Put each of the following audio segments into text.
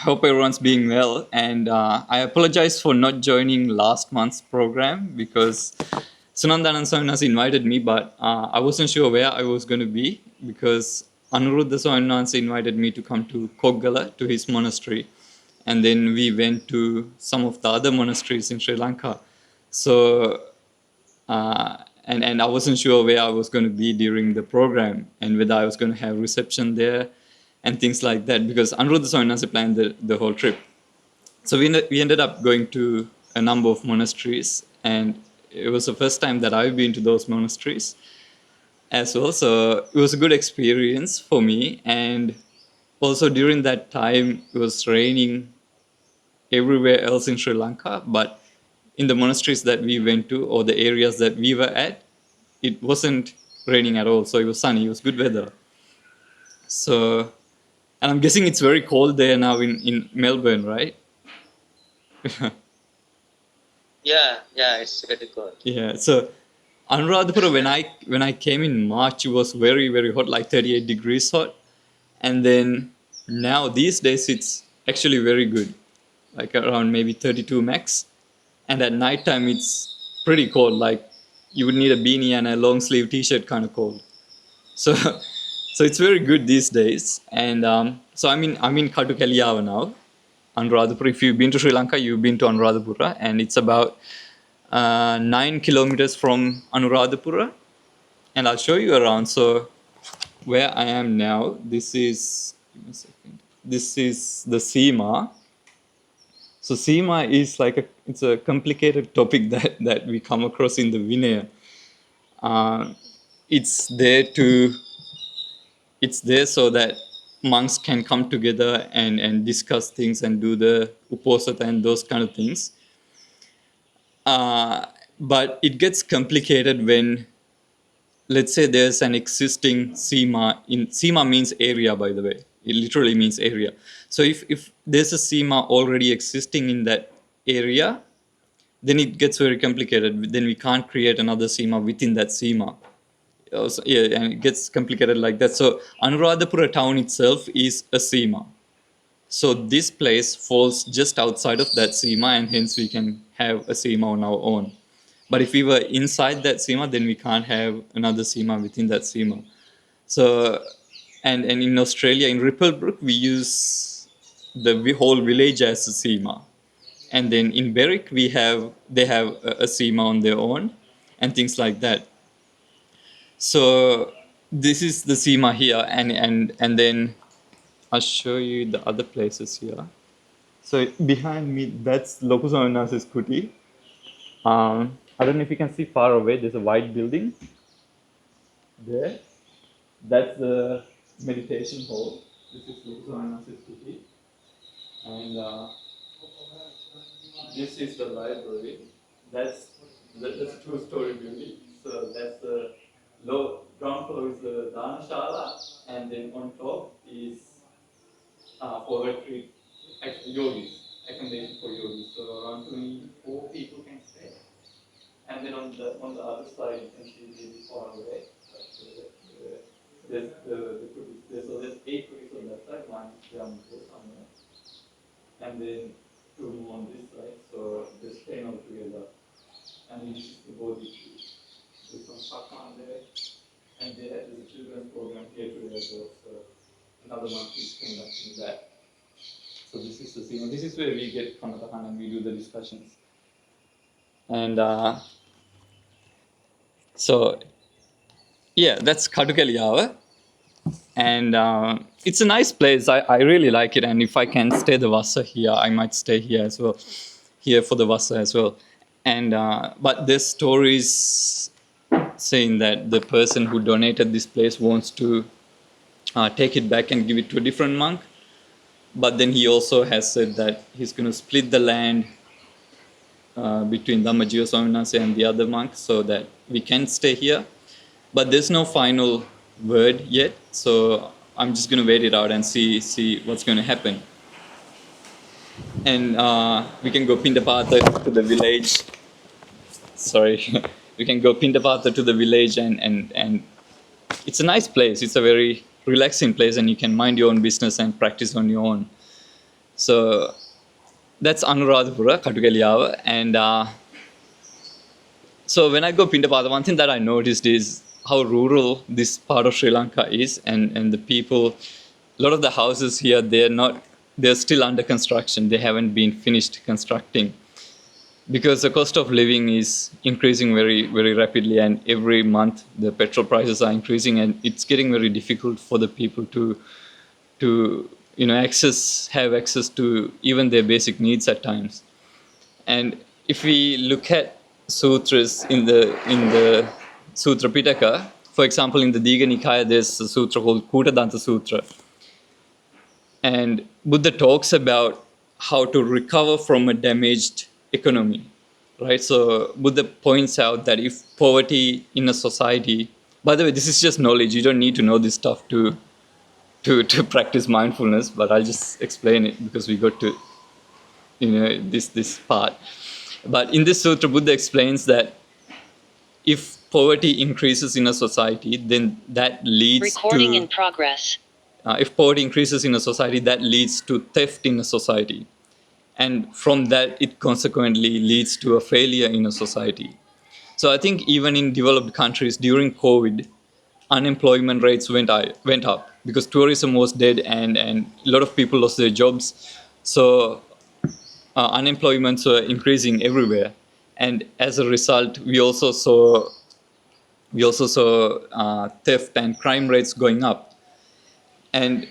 Hope everyone's being well. And I apologize for not joining last month's program because Sunandanan Swaminasi invited me, but I wasn't sure where I was going to be because Anuradhapura Swaminasi invited me to come to Koggala, to his monastery. And then we went to some of the other monasteries in Sri Lanka. So, and I wasn't sure where I was going to be during the program and whether I was going to have reception there and things like that, because Anuradhapura Swaminasi planned the whole trip. So we ended up going to a number of monasteries, and it was the first time that I've been to those monasteries as well. So it was a good experience for me. And also during that time, it was raining everywhere else in Sri Lanka, but in the monasteries that we went to or the areas that we were at, it wasn't raining at all. So it was sunny, it was good weather. So, and I'm guessing it's very cold there now in Melbourne, right? Yeah, it's very cold. Yeah. So Anuradhapura, when I came in March, it was very, very hot, like 38 degrees hot. And then now these days it's actually very good, like around maybe 32 max. And at nighttime it's pretty cold, like you would need a beanie and a long sleeve t-shirt kind of cold. So so it's very good these days. And so I'm in Katukaliyawa now, Anuradhapura. If you've been to Sri Lanka, you've been to Anuradhapura, and it's about 9 kilometers from Anuradhapura. And I'll show you around. So where I am now, this is, give me a second. This is the Seema. So Seema is it's a complicated topic that we come across in the Vinaya. Uh, it's there to, it's there so that monks can come together and discuss things and do the uposatha and those kind of things. But it gets complicated when, let's say, there's an existing Seema. Seema means area, by the way. It literally means area. So if there's a Seema already existing in that area, then it gets very complicated. Then we can't create another Seema within that Seema. So, yeah, and it gets complicated like that. So Anuradhapura town itself is a Seema. So this place falls just outside of that Seema, and hence we can have a Seema on our own. But if we were inside that Seema, then we can't have another Seema within that Seema. So, and in Australia, in Ripplebrook, we use the whole village as a Seema. And then in Berwick, they have a Seema on their own and things like that. So this is the Seema here, and then I'll show you the other places here. So behind me, that's Lokusavanas's kuti. I don't know if you can see far away, there's a white building there. That's the meditation hall. This is Lokusavanas's kuti. And this is the library. That's a two-story building. So that's the ground floor is the Dhanashala, and then on top is for retreat, yogis, accommodation for yogis. So around 24 people can stay. And then on the other side, you can see really far away. There's so there's 8 kutis on that side, one somewhere, and then 2 more on this side. So there's 10 altogether. And this is the body tree. There's some Pakan there, and there's a children's program here today as well. So another month is conducting that. So this is the scene. This is where we get Kanatahan and we do the discussions. And so, yeah, that's Katukaliyawa. And it's a nice place. I really like it. And if I can stay the Vasa here, I might stay here as well, here for the Vasa as well. And but there's stories saying that the person who donated this place wants to take it back and give it to a different monk. But then he also has said that he's going to split the land between Dhammajiva Swaminasi and the other monks so that we can stay here. But there's no final word yet, so I'm just going to wait it out and see what's going to happen. And we can go Pindapata to the village. Sorry, we can go Pindapata to the village, and it's a nice place. It's a very relaxing place, and you can mind your own business and practice on your own. So that's Anuradhapura, Katukaliyawa. And so when I go Pindapada, one thing that I noticed is how rural this part of Sri Lanka is, and the people, a lot of the houses here, they're still under construction. They haven't been finished constructing because the cost of living is increasing very, very rapidly, and every month the petrol prices are increasing, and it's getting very difficult for the people to have access to even their basic needs at times. And if we look at sutras in the Sutra Pitaka, for example, in the Diga Nikaya, there's a sutra called Kutadanta Sutra, and Buddha talks about how to recover from a damaged economy, right? So Buddha points out that if poverty in a society, by the way, this is just knowledge. You don't need to know this stuff to practice mindfulness, but I'll just explain it because we got to this part. But in this sutra, Buddha explains that if poverty increases in a society, then that leads Recording to in progress. If poverty increases in a society, that leads to theft in a society, and from that it consequently leads to a failure in a society. So I think even in developed countries during COVID, unemployment rates went up because tourism was dead, and a lot of people lost their jobs. So unemployments were increasing everywhere, and as a result, we also saw theft and crime rates going up, and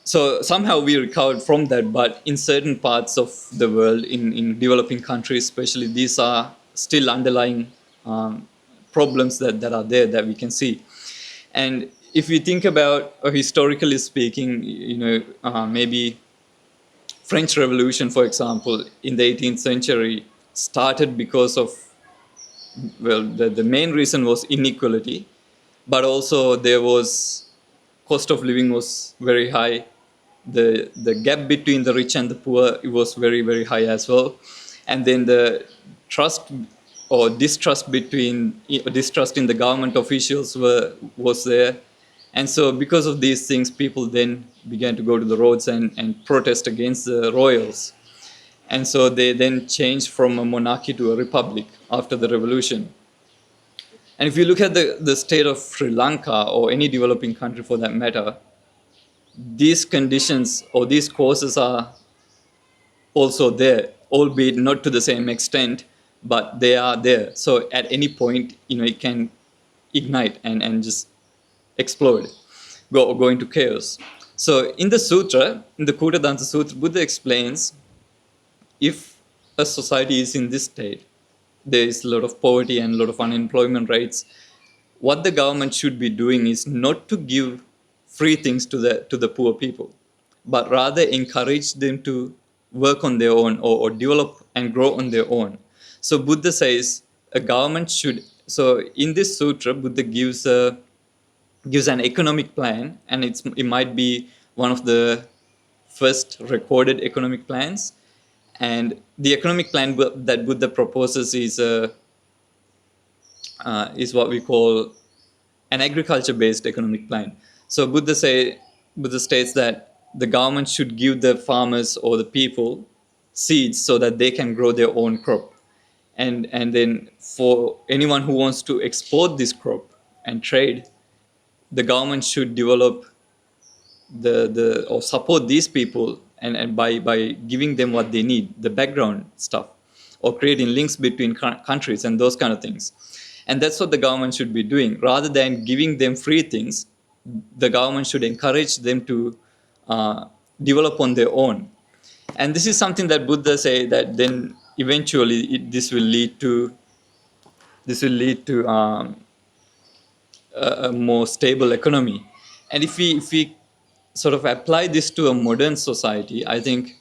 so somehow we recovered from that. But in certain parts of the world, in developing countries especially, these are still underlying problems that are there that we can see. And if we think about, historically speaking, maybe French Revolution, for example, in the 18th century started because of, well, the main reason was inequality, but also there was cost of living was very high. The gap between the rich and the poor, it was very, very high as well. And then the trust or distrust in the government officials was there. And so because of these things, people then began to go to the roads and protest against the royals. And so they then changed from a monarchy to a republic after the revolution. And if you look at the state of Sri Lanka, or any developing country for that matter, these conditions or these causes are also there, albeit not to the same extent, but they are there. So at any point, it can ignite and just explode, go into chaos. So in the sutra, in the Kutadanta Sutra, Buddha explains, if a society is in this state, there is a lot of poverty and a lot of unemployment rates, what the government should be doing is not to give free things to the poor people, but rather encourage them to work on their own, or develop and grow on their own. So Buddha says a government should. So in this sutra, Buddha gives an economic plan, and it might be one of the first recorded economic plans. And the economic plan that Buddha proposes is what we call an agriculture-based economic plan. So Buddha states that the government should give the farmers or the people seeds so that they can grow their own crop, and then for anyone who wants to export this crop and trade, the government should develop or support these people, and by giving them what they need, the background stuff, or creating links between countries and those kind of things. And that's what the government should be doing. Rather than giving them free things, the government should encourage them to develop on their own. And this is something that Buddha say that then eventually this will lead to a more stable economy. And if we sort of apply this to a modern society, I think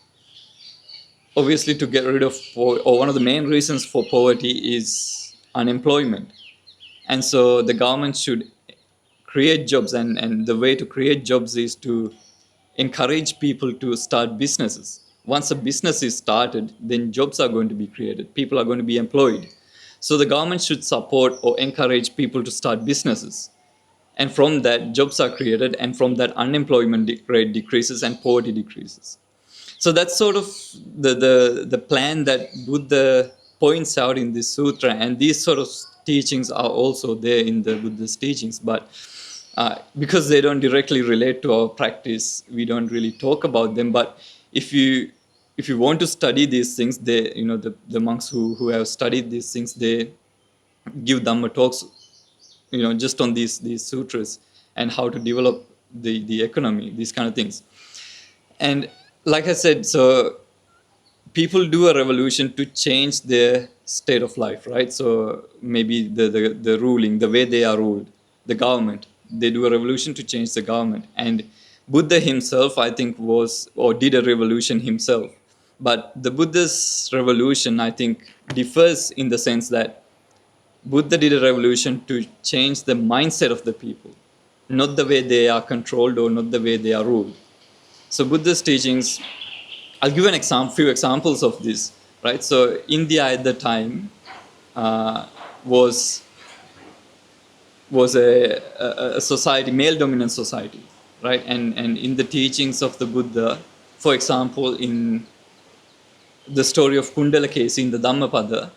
obviously to get rid of, or one of the main reasons for poverty is unemployment. And so the government should create jobs, and the way to create jobs is to encourage people to start businesses. Once a business is started, then jobs are going to be created. People are going to be employed. So the government should support or encourage people to start businesses. And from that, jobs are created, and from that, unemployment rate decreases and poverty decreases. So that's sort of the plan that Buddha points out in this sutra, and these sort of teachings are also there in the Buddha's teachings, but because they don't directly relate to our practice, we don't really talk about them. But if you want to study these things, they, you know, the monks who have studied these things, they give Dhamma talks, you know, just on these sutras and how to develop the economy, these kind of things. And like I said, so people do a revolution to change their state of life, right? So maybe the ruling, the way they are ruled, the government, they do a revolution to change the government. And Buddha himself, I think, was or did a revolution himself. But the Buddha's revolution, I think, differs in the sense that Buddha did a revolution to change the mindset of the people, not the way they are controlled or not the way they are ruled. So Buddha's teachings, I'll give few examples of this, right? So India at the time was a society, male dominant society, right? And in the teachings of the Buddha, for example, in the story of Kundalakesi in the Dhammapada,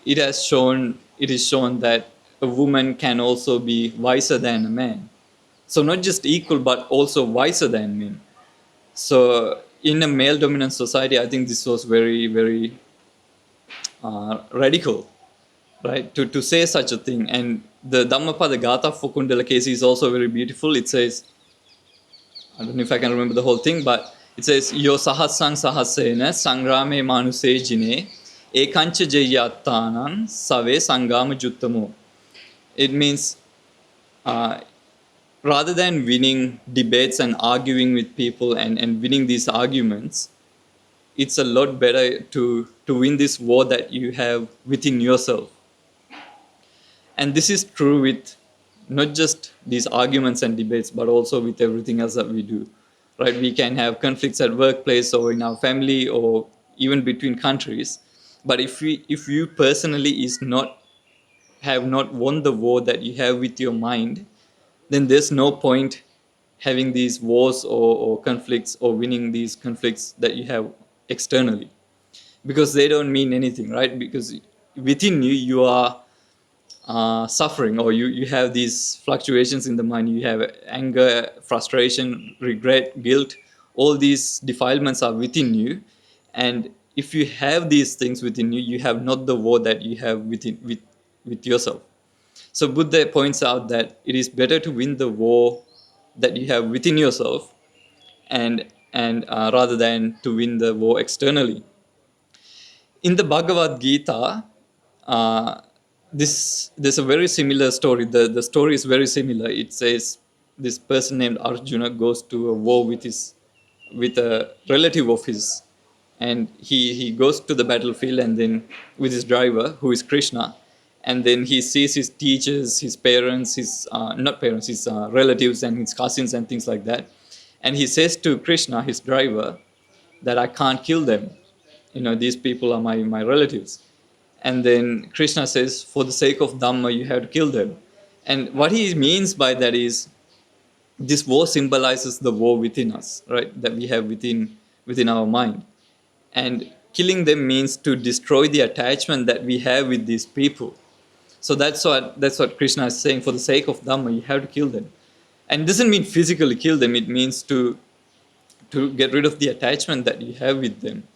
it is shown that a woman can also be wiser than a man. So not just equal, but also wiser than men. So in a male dominant society, I think this was very, very radical, right? To say such a thing. And the Dhammapada Gatha for Kundalakesi is also very beautiful. It says, I don't know if I can remember the whole thing, but it says, Yo sahasang sahasena sangrame manuse jine ekancha jayattanan save sangama juttamo. It means rather than winning debates and arguing with people and winning these arguments, it's a lot better to win this war that you have within yourself. And this is true with not just these arguments and debates, but also with everything else that we do, right? We can have conflicts at workplace or in our family or even between countries. But if you personally have not won the war that you have with your mind, then there's no point having these wars or conflicts or winning these conflicts that you have externally, because they don't mean anything, right? Because within you, you are suffering, or you have these fluctuations in the mind. You have anger, frustration, regret, guilt. All these defilements are within you. And if you have these things within you, you have not the war that you have with yourself. So Buddha points out that it is better to win the war that you have within yourself, and rather than to win the war externally. In the Bhagavad Gita, uh, there's a very similar story. The story is very similar. It says this person named Arjuna goes to a war with a relative of his, and he goes to the battlefield, and then with his driver, who is Krishna, and then he sees his teachers, his parents, his not parents, his relatives and his cousins and things like that, and he says to Krishna, his driver, that I can't kill them. You know, these people are my relatives. And then Krishna says, for the sake of Dhamma, you have to kill them. And what he means by that is, this war symbolizes the war within us, right? That we have within our mind. And killing them means to destroy the attachment that we have with these people. So that's what Krishna is saying. For the sake of Dhamma, you have to kill them. And it doesn't mean physically kill them. It means to get rid of the attachment that you have with them.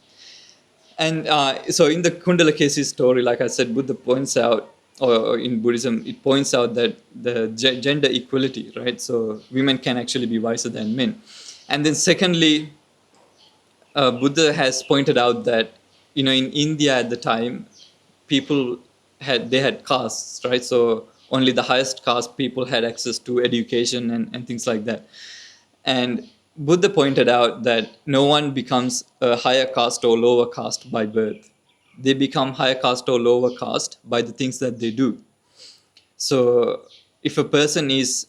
And so in the Kundalakesi story, like I said, Buddha points out, or in Buddhism, it points out that the gender equality, right? So women can actually be wiser than men. And then secondly, Buddha has pointed out that, you know, in India at the time, people had castes, right? So only the highest caste people had access to education and things like that. And Buddha pointed out that no one becomes a higher caste or lower caste by birth. They become higher caste or lower caste by the things that they do. So if a person is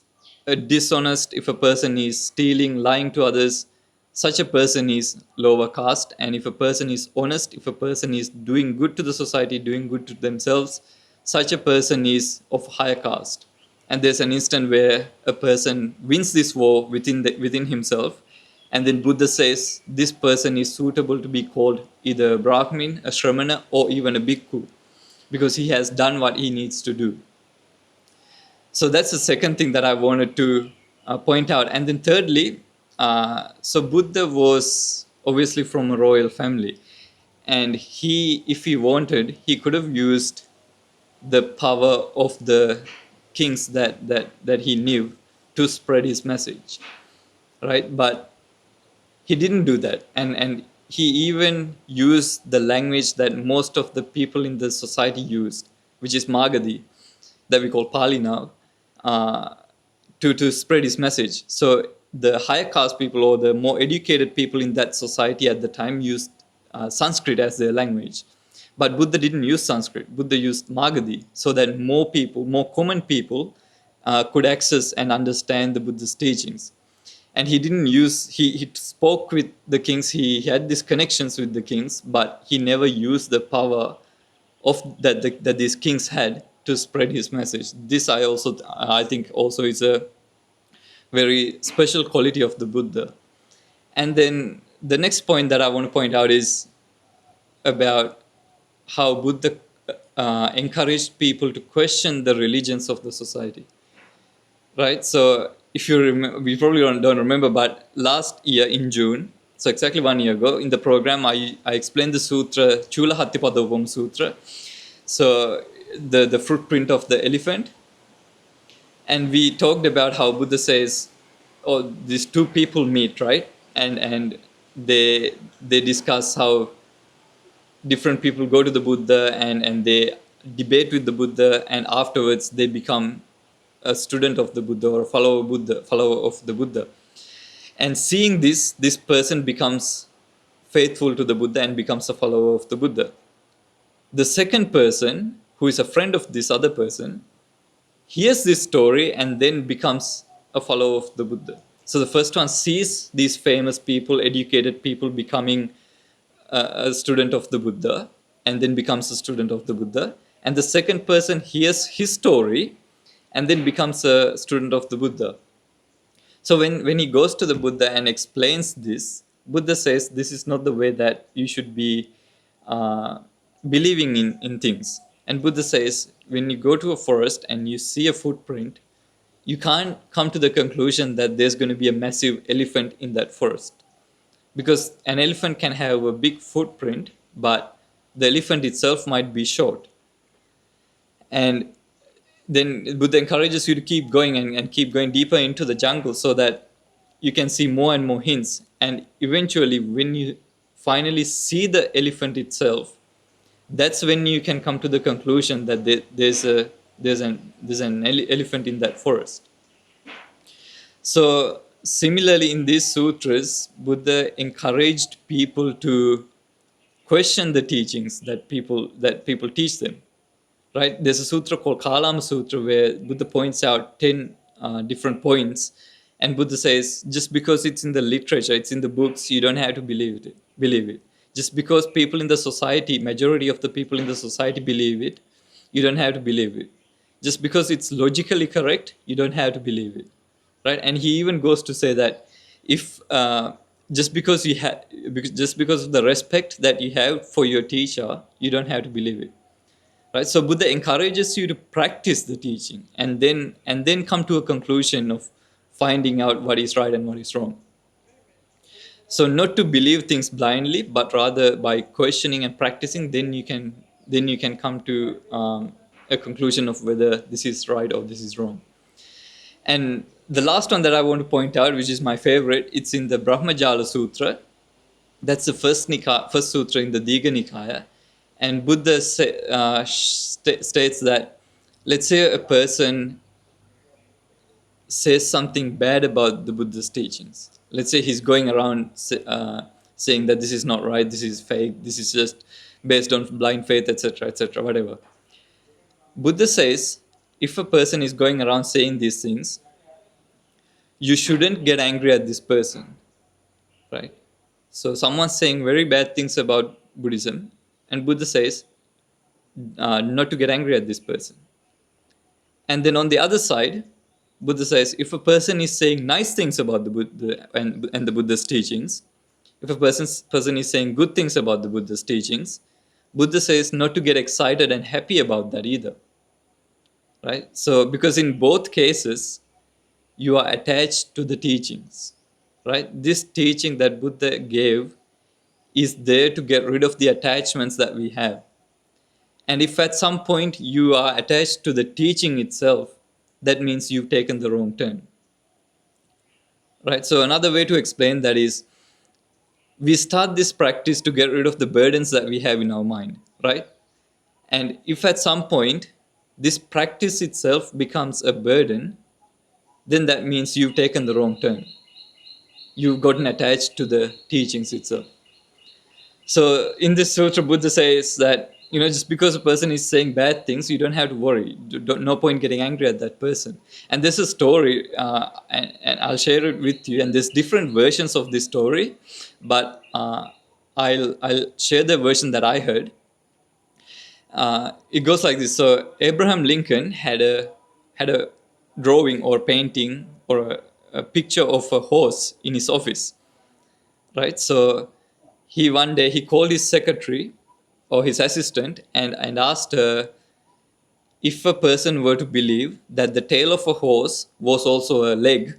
dishonest, if a person is stealing, lying to others, such a person is lower caste. And if a person is honest, if a person is doing good to the society, doing good to themselves, such a person is of higher caste. And there's an instant where a person wins this war within himself, And then Buddha says this person is suitable to be called either a Brahmin, a Shramana, or even a Bhikkhu, because he has done what he needs to do. So that's the second thing that I wanted to point out. And then thirdly, so Buddha was obviously from a royal family, and he, if he wanted, he could have used the power of the kings that he knew to spread his message, right? But he didn't do that, and he even used the language that most of the people in the society used, which is Magadhi, that we call Pali now, uh, to spread his message. So the higher caste people or the more educated people in that society at the time used Sanskrit as their language. But Buddha didn't use Sanskrit. Buddha used Magadhi so that more people, more common people, could access and understand the Buddha's teachings. And he didn't use, he spoke with the kings, he had these connections with the kings, but he never used the power of that these kings had to spread his message. This I think also is a very special quality of the Buddha. And then the next point that I want to point out is about how Buddha encouraged people to question the religions of the society. Right? So if you remember, we probably don't remember, but last year in June, so exactly 1 year ago, in the program, I explained the sutra, Chula Hattipadopam Sutra. So the footprint of the elephant. And we talked about how Buddha says, oh, these two people meet, right? And they discuss how different people go to the Buddha and they debate with the Buddha, and afterwards they become a student of the Buddha or a follower of the Buddha. And seeing this person becomes faithful to the Buddha and becomes a follower of the Buddha. The second person, who is a friend of this other person, hears this story and then becomes a follower of the Buddha. So the first one sees these famous people, educated people, becoming a student of the Buddha and then becomes a student of the Buddha. And the second person hears his story and then becomes a student of the Buddha. So when he goes to the Buddha and explains this, Buddha says this is not the way that you should be believing in things. And Buddha says when you go to a forest and you see a footprint, you can't come to the conclusion that there's going to be a massive elephant in that forest. Because an elephant can have a big footprint, but the elephant itself might be short. And then Buddha encourages you to keep going and keep going deeper into the jungle so that you can see more and more hints. And eventually, when you finally see the elephant itself, that's when you can come to the conclusion that there's an elephant in that forest. So similarly, in these sutras, Buddha encouraged people to question the teachings that people teach them. Right? There's a sutra called Kalama Sutra where Buddha points out 10 different points, and Buddha says just because it's in the literature, it's in the books, you don't have to believe it. Just because people in the society, majority of the people in the society believe it, you don't have to believe it. Just because it's logically correct, you don't have to believe it. Right? And he even goes to say that if just because of the respect that you have for your teacher, you don't have to believe it. Right? So Buddha encourages you to practice the teaching and then come to a conclusion of finding out what is right and what is wrong. So not to believe things blindly, but rather by questioning and practicing, then you can come to a conclusion of whether this is right or this is wrong. And the last one that I want to point out, which is my favorite, it's in the Bhramajala Sutra. That's the first sutra in the Digha Nikaya. And Buddha states that, let's say a person says something bad about the Buddha's teachings. Let's say he's going around saying that this is not right, this is fake, this is just based on blind faith, etc., whatever. Buddha says, if a person is going around saying these things, you shouldn't get angry at this person, right? So someone's saying very bad things about Buddhism, and Buddha says not to get angry at this person. And then on the other side, Buddha says, if a person is saying nice things about the Buddha and the Buddha's teachings, if a person is saying good things about the Buddha's teachings, Buddha says not to get excited and happy about that either. Right? So, because in both cases, you are attached to the teachings. Right? This teaching that Buddha gave is there to get rid of the attachments that we have. And if at some point you are attached to the teaching itself, that means you've taken the wrong turn. Right? So another way to explain that is, we start this practice to get rid of the burdens that we have in our mind, right? And if at some point this practice itself becomes a burden, then that means you've taken the wrong turn. You've gotten attached to the teachings itself. So in this sutra, Buddha says that, just because a person is saying bad things, you don't have to worry. No point getting angry at that person. And there's a story, and I'll share it with you. And there's different versions of this story, but I'll share the version that I heard. It goes like this. So Abraham Lincoln had a drawing or painting or a picture of a horse in his office, right? So one day he called his secretary or his assistant and asked her, if a person were to believe that the tail of a horse was also a leg,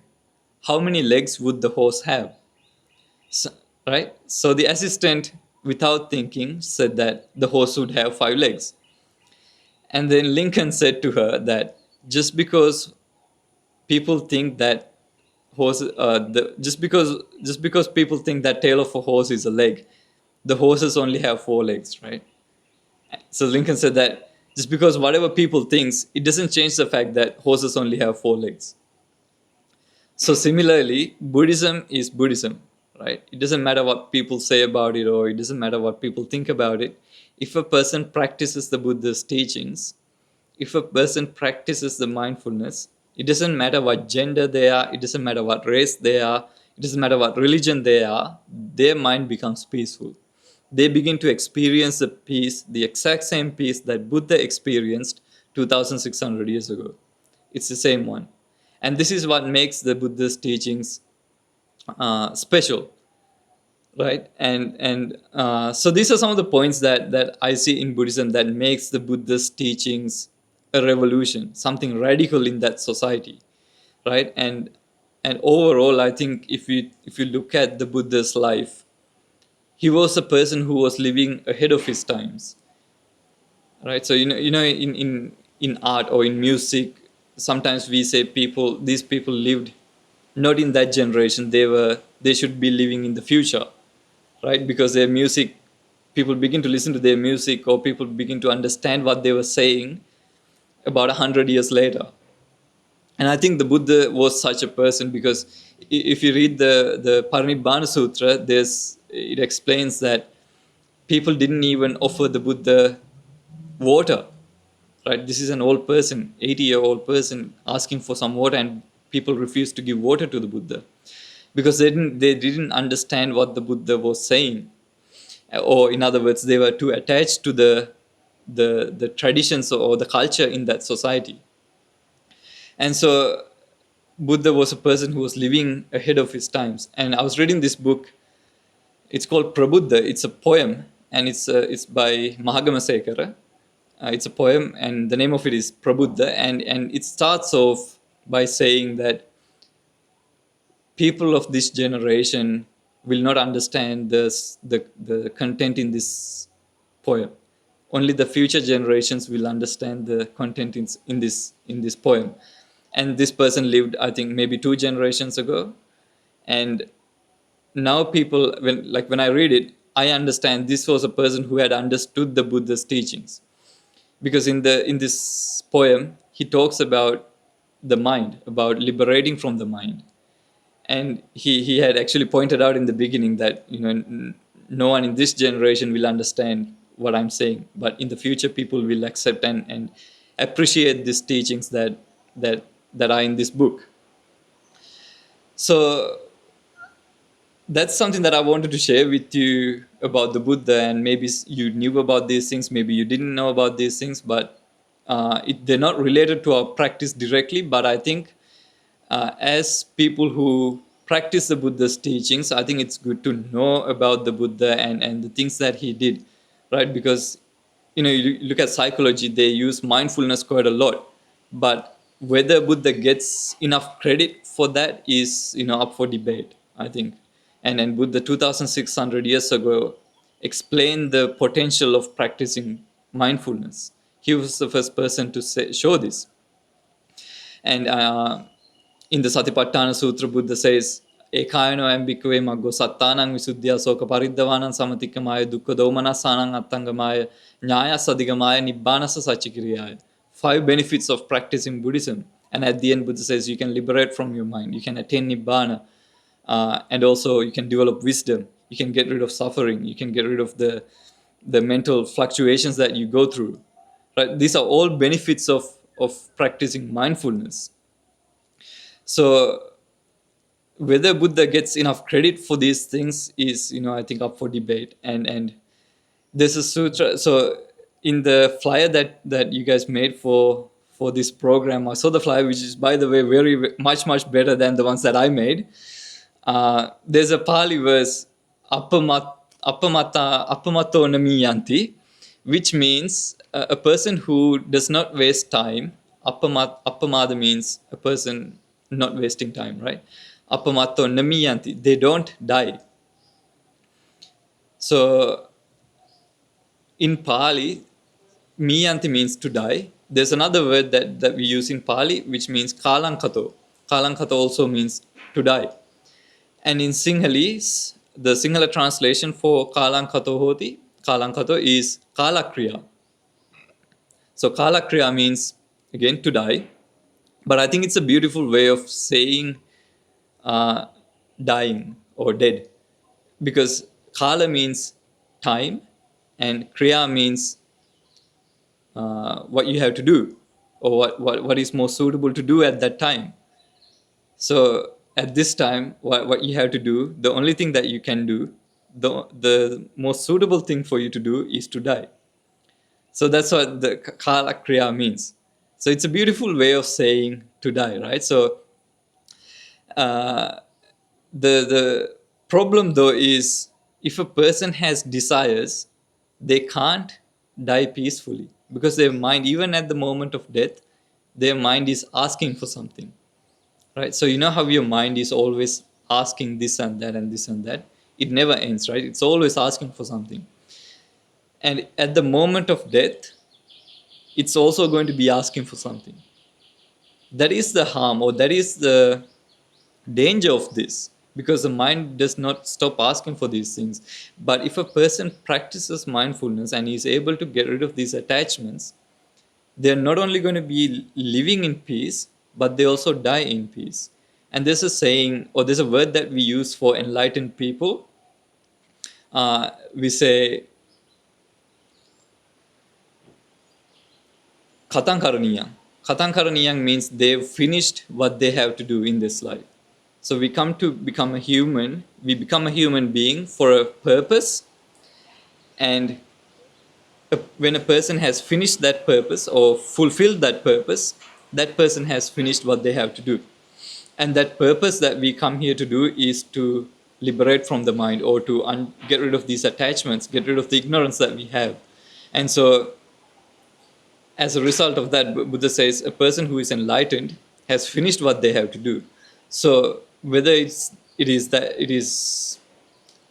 how many legs would the horse have? So, right? So the assistant, without thinking, said that the horse would have 5 legs. And then Lincoln said to her that just because people think that just because people think that tail of a horse is a leg, the horses only have 4 legs, right? So Lincoln said that just because whatever people thinks, it doesn't change the fact that horses only have 4 legs. So similarly, Buddhism is Buddhism, right? It doesn't matter what people say about it, or it doesn't matter what people think about it. If a person practices the Buddha's teachings, if a person practices the mindfulness, it doesn't matter what gender they are, it doesn't matter what race they are, it doesn't matter what religion they are, their mind becomes peaceful. They begin to experience the peace, the exact same peace that Buddha experienced 2,600 years ago. It's the same one. And this is what makes the Buddha's teachings special, right? And so these are some of the points that I see in Buddhism that makes the Buddha's teachings a revolution, something radical in that society, right? And overall, I think if you look at the Buddha's life, he was a person who was living ahead of his times, right? So in art or in music, sometimes we say these people lived not in that generation. They should be living in the future, right? Because their music, people begin to listen to their music, or people begin to understand what they were saying about 100 years later. And I think the Buddha was such a person, because if you read the Parinibbana Sutra, it explains that people didn't even offer the Buddha water, right? This is an old person, 80-year-old person asking for some water, and people refused to give water to the Buddha because they didn't understand what the Buddha was saying. Or in other words, they were too attached to the traditions or the culture in that society. And so Buddha was a person who was living ahead of his times. And I was reading this book. It's called Prabuddha. It's a poem, and it's by Mahagamasekara. It's a poem, and the name of it is Prabuddha. And it starts off by saying that people of this generation will not understand the content in this poem. Only the future generations will understand the content in this poem. And this person lived, I think, maybe 2 generations ago. And now people, when I read it, I understand this was a person who had understood the Buddha's teachings. Because in this poem, he talks about the mind, about liberating from the mind. And he had actually pointed out in the beginning that no one in this generation will understand what I'm saying, but in the future people will accept and appreciate these teachings that are in this book. So that's something that I wanted to share with you about the Buddha. And maybe you knew about these things, maybe you didn't know about these things, but they're not related to our practice directly. But I think as people who practice the Buddha's teachings, I think it's good to know about the Buddha and the things that he did, right? Because, you look at psychology, they use mindfulness quite a lot. But whether Buddha gets enough credit for that is, up for debate, I think. And Buddha 2,600 years ago explained the potential of practicing mindfulness. He was the first person to show this. And in the Satipatthana Sutra, Buddha says, Ekayano ambikave maggo sattanang visuddhya soka pariddavanam samatikamaya dukkha domanasanang attangamaya nyaya sadigamaya nibbanasa sachikiriyaya. 5 benefits of practicing Buddhism. And at the end, Buddha says you can liberate from your mind, you can attain nibbana, and also you can develop wisdom, you can get rid of suffering, you can get rid of the mental fluctuations that you go through. Right? These are all benefits of practicing mindfulness. So whether Buddha gets enough credit for these things is, I think up for debate. And there's a sutra. So in the flyer that you guys made for this program, I saw the flyer, which is, by the way, very much better than the ones that I made. There's a Pali verse, appamato namiyanti, which means a person who does not waste time. Appamada means a person not wasting time, right? Appamato namiyanti, they don't die. So in Pali, miyanti means to die. There's another word that we use in Pali, which means kalankato. Kalankato also means to die. And in Sinhalese, the Sinhala translation for kalankato is kalakriya. So kalakriya means, again, to die. But I think it's a beautiful way of saying dying or dead. Because kala means time and kriya means what you have to do or what is most suitable to do at that time. So at this time, what you have to do, the only thing that you can do, the most suitable thing for you to do is to die. So that's what the kala kriya means. So it's a beautiful way of saying to die, right? So the problem though is if a person has desires, they can't die peacefully because their mind, even at the moment of death, their mind is asking for something, right? So you know how your mind is always asking this and that and this and that. It never ends, right? It's always asking for something. And at the moment of death, it's also going to be asking for something. That is the harm, or that is the danger of this, because the mind does not stop asking for these things. But if a person practices mindfulness and is able to get rid of these attachments, they're not only going to be living in peace, but they also die in peace. And there's a saying, or there's a word that we use for enlightened people. We say, Katankaraniyang. Katankaraniyang means they've finished what they have to do in this life. So we come to become a human, we become a human being for a purpose, and when a person has finished that purpose or fulfilled that purpose, that person has finished what they have to do. And that purpose that we come here to do is to liberate from the mind, or to get rid of these attachments, get rid of the ignorance that we have. And so as a result of that, Buddha says a person who is enlightened has finished what they have to do. So whether it is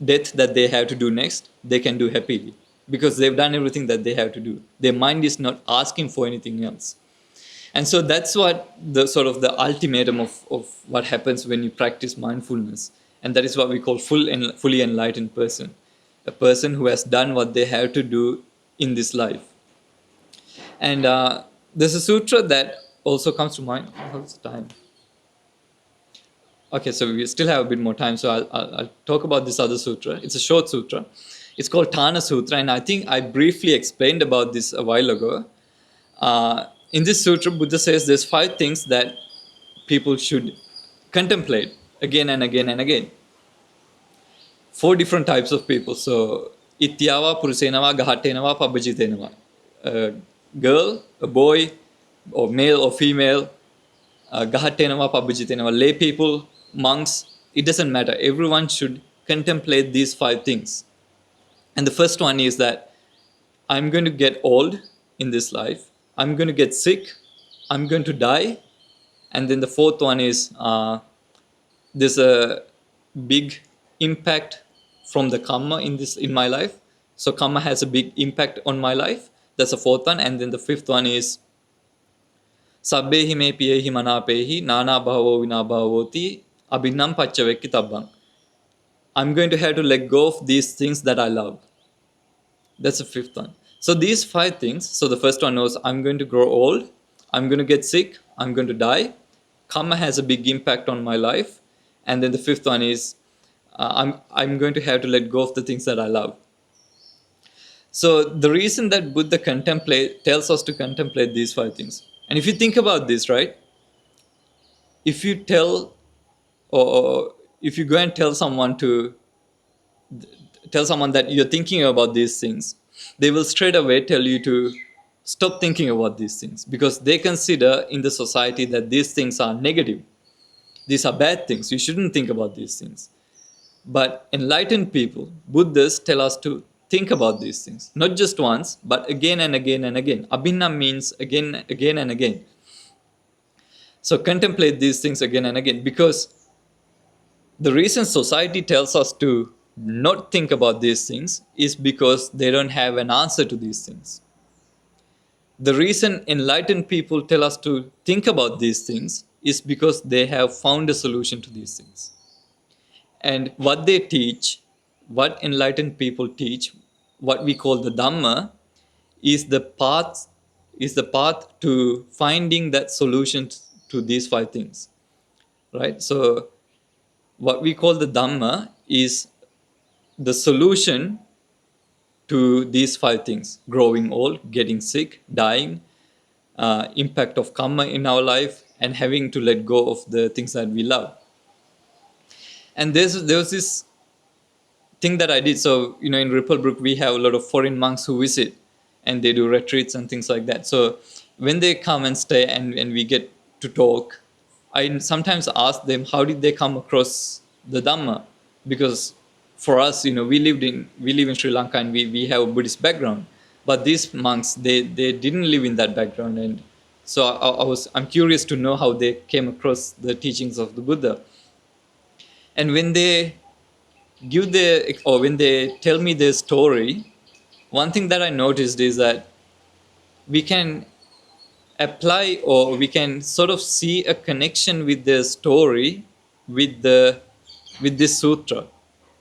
death that they have to do next, they can do happily because they've done everything that they have to do. Their mind is not asking for anything else. And so that's what the sort of the ultimatum of what happens when you practice mindfulness. And that is what we call fully enlightened person. A person who has done what they have to do in this life. And there's a sutra that also comes to mind. How's the time? Okay, so we still have a bit more time, so I'll talk about this other sutra. It's a short sutra. It's called Tana Sutra, and I think I briefly explained about this a while ago. In this sutra, Buddha says there's 5 things that people should contemplate again and again and again. 4 different types of people. So, Ityava, Purusenava, Gahatenava, Pabhajitenava. A girl, a boy, or male or female, gahatenawa pabujitenawa, lay people, monks, it doesn't matter. Everyone should contemplate these 5 things. And the first one is that I'm going to get old in this life, I'm going to get sick, I'm going to die. And then the fourth one is there's a big impact from the karma in my life. So karma has a big impact on my life. That's the fourth one. And then the fifth one is sabbehi me piyehi manapehi nana bhavo vinabhavoti abhinam paccavekki tabbang. I'm going to have to let go of these things that I love. That's the fifth one. So these 5 things. So the first one was I'm going to grow old, I'm going to get sick, I'm going to die. Karma has a big impact on my life. And then the fifth one is I'm going to have to let go of the things that I love. So the reason that Buddha tells us to contemplate these 5 things. And if you think about this, right? If you tell, or if you go and tell someone that you're thinking about these things, they will straight away tell you to stop thinking about these things, because they consider in the society that these things are negative. These are bad things. You shouldn't think about these things. But enlightened people, Buddhists, tell us to think about these things. Not just once, but again and again and again. Abhinna means again and again. So contemplate these things again and again, because the reason society tells us to not think about these things is because they don't have an answer to these things. The reason enlightened people tell us to think about these things is because they have found a solution to these things. And what they teach, what enlightened people teach, what we call the Dhamma, is the path to finding that solution to these 5 things. Right? So what we call the Dhamma is the solution to these 5 things: growing old, getting sick, dying, impact of karma in our life, and having to let go of the things that we love. And there was this thing that I did. So, in Ripplebrook, we have a lot of foreign monks who visit, and they do retreats and things like that. So when they come and stay and we get to talk, I sometimes ask them, how did they come across the Dhamma? Because for us, we live in Sri Lanka, and we have a Buddhist background. But these monks, they didn't live in that background. And so I'm curious to know how they came across the teachings of the Buddha. And when they when they tell me their story, one thing that I noticed is that we can apply, or we can sort of see a connection with their story with this sutra,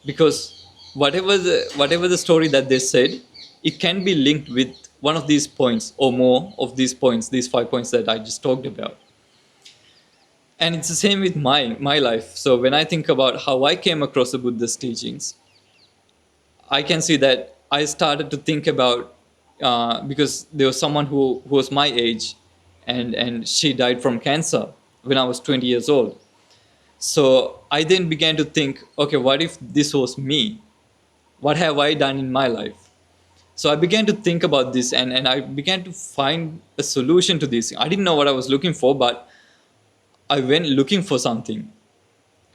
because whatever the story that they said, it can be linked with one of these points or more of these points, these 5 points that I just talked about. And it's the same with my life. So when I think about how I came across the Buddha's teachings, I can see that I started to think about, because there was someone who was my age, and she died from cancer when I was 20 years old. So I then began to think, okay, what if this was me? What have I done in my life? So I began to think about this, and I began to find a solution to this. I didn't know what I was looking for, but I went looking for something.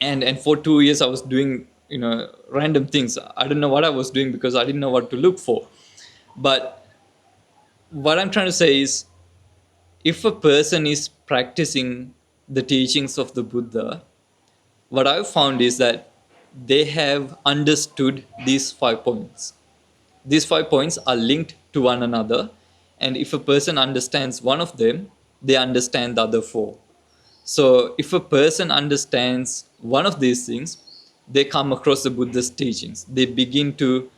And for 2 years I was doing random things. I don't know what I was doing, because I didn't know what to look for. But what I'm trying to say is, if a person is practicing the teachings of the Buddha, what I've found is that they have understood these 5 points. These 5 points are linked to one another, and if a person understands one of them, they understand the other 4. So if a person understands one of these things, they come across the Buddha's teachings. They begin to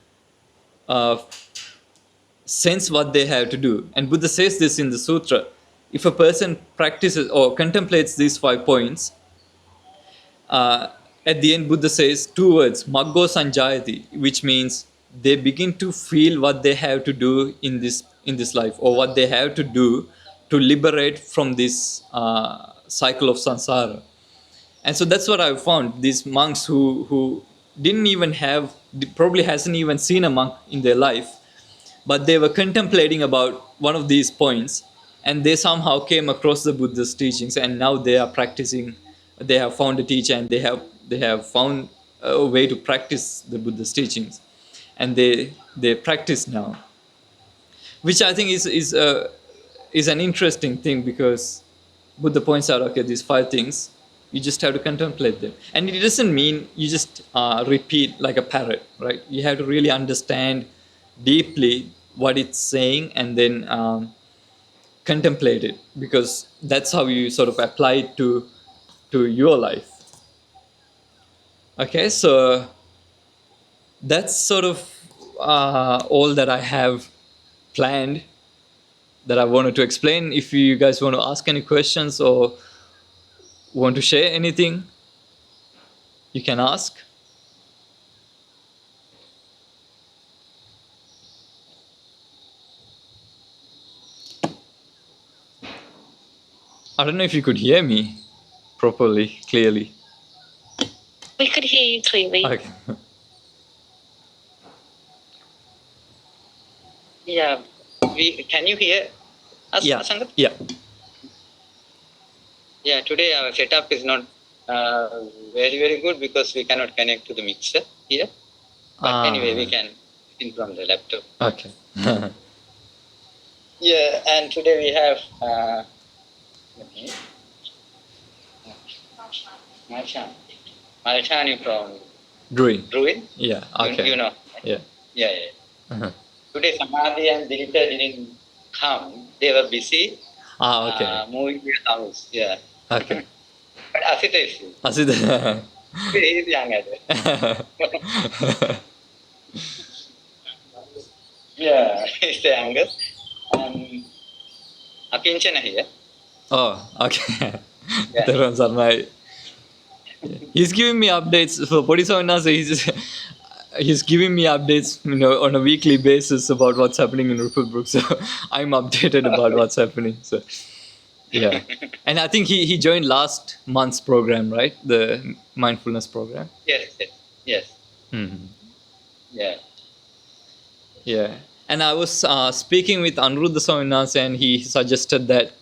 sense what they have to do. And Buddha says this in the sutra. If a person practices or contemplates these 5 points, at the end Buddha says 2 words, maggo sanjayati, which means they begin to feel what they have to do in this life, or what they have to do to liberate from this cycle of samsara. And so that's what I found. These monks who didn't even have, probably hasn't even seen a monk in their life, but they were contemplating about one of these points, and they somehow came across the Buddha's teachings, and now they are practicing. They have found a teacher, and they have found a way to practice the Buddha's teachings, and they practice now, which I think is an interesting thing, because Buddha points out, okay, these 5 things, you just have to contemplate them, and it doesn't mean you just repeat like a parrot, right? You have to really understand deeply what it's saying, and then contemplate it, because that's how you sort of apply it to your life. Okay, so that's sort of all that I have planned, that I wanted to explain. If you guys want to ask any questions or want to share anything, you can ask. I don't know if you could hear me properly, clearly. We could hear you clearly. Okay. Yeah. Can you hear us, Yeah. Sangat? Yeah. Yeah, today our setup is not very, very good because we cannot connect to the mixer here. But anyway, we can in from the laptop. Okay. Yeah, and today we have Malchani from Druin. Druin. Yeah. Okay. You know. Yeah. Yeah, yeah. Uh-huh. Today Samadhi and Dilita didn't come. They were busy Okay. moving their house. Yeah. Okay. But Asita is here. Asida. He is young at it. Yeah, he's the youngest. Akinchana here. Oh, okay. Yeah. That one's my. He's giving me updates for Bodhisattva. So he's giving me updates, on a weekly basis about what's happening in Rupelbrook. So I'm updated about what's happening. So yeah, and I think he joined last month's program, right? The mindfulness program. Yes, yes, yes. Mm-hmm. Yeah. Yeah, and I was speaking with Anuradhapura, and he suggested that